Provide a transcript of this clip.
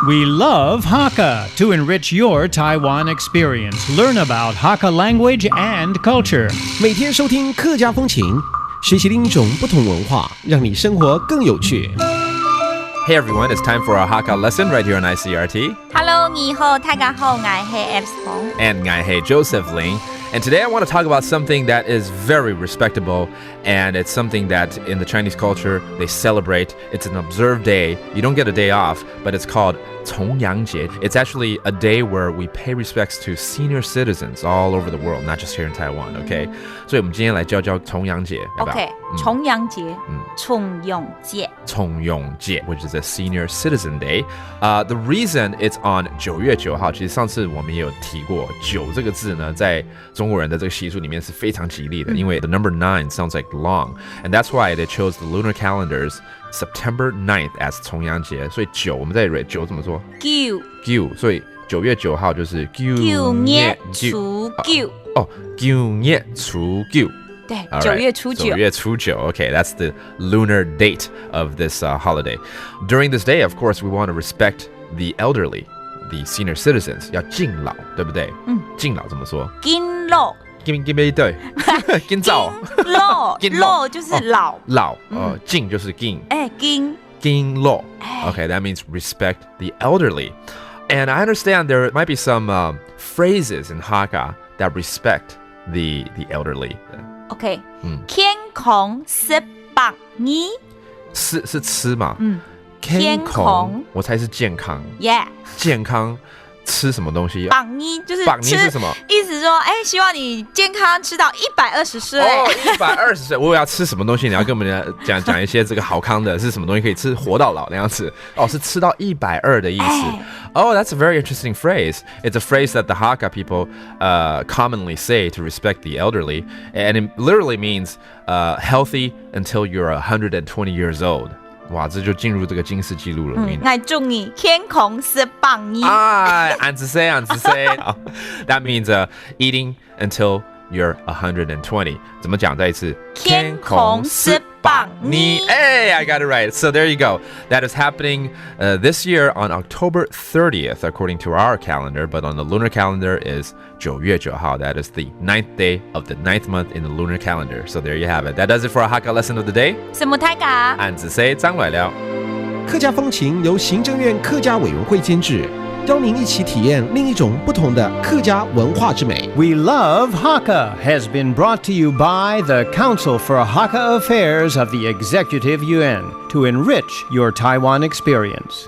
We love Hakka to enrich your Taiwan experience. Learn about Hakka language and culture. 每天收听客家风情，学习另一种不同文化，让你生活更有趣。Hey everyone, it's time for our Hakka lesson right here on ICRT. Hello, 你好，大家好，我係 Alex Hong. And Ngai Joseph Ling. And today I want to talk about something that is very respectable, and it's something that in the Chinese culture they celebrate. It's an observed day. You don't get a day off, but it's called 重阳节. It's actually a day where we pay respects to senior citizens all over the world, not just here in Taiwan, okay? 所以我们今天来教重阳节, OK, 重阳节, 重阳节. 重阳节, which is a senior citizen day. The reason it's on 9月9号, 其实上次我们也有提过, 9这个字呢, 在中国人的这个习俗里面是非常吉利的, 因为 the number 9 sounds like long, and that's why they chose the lunar calendars September 9th as 重阳节. 所以9我们在9怎么说? 9, 所以9月9号就是9月初9. 9月初9. 对, 9月初9. 9月初9. Okay, that's the lunar date of this holiday. During this day, of course, we want to respect the elderly, the senior citizens. 要敬老, 对不对? 敬老怎么说? 敬老. 敬对. 敬早. 老就是老. 老, 敬就是敬. 敬老. Okay, that means respect the elderly. And I understand there might be some phrases in Hakka that respect the elderly. OK, 健康18年. 是吃嘛? 健康. 我猜是健康. Yeah. 健康吃什么东西? 百年就是吃, 百年是什么? 意思说希望你健康吃到120岁. 120岁. 我要吃什么东西? 你要跟我们讲一些这个好康的, 是什么东西可以吃活到老那样子? 是吃到120的意思. Oh, that's a very interesting phrase. It's a phrase that the Hakka people commonly say to respect the elderly, and it literally means healthy until you're 120 years old. 哇，这就进入这个金氏纪录了。我祝你健康18年。按子 say. That means eating until you're 120. 怎么讲？再一次，健康18年。Hey, I got it right. So there you go. That is happening this year on October 30th, according to our calendar. But on the lunar calendar is 9月9号. That is the 9th day of the 9th month in the lunar calendar. So there you have it. That does it for our Hakka lesson of the day. 什么泰嘎？按子 say 张伟了。客家风情由行政院客家委员会监制，邀您一起体验另一种不同的客家文化之美。We Love Hakka has been brought to you by the Council for Hakka Affairs of the Executive Yuan to enrich your Taiwan experience.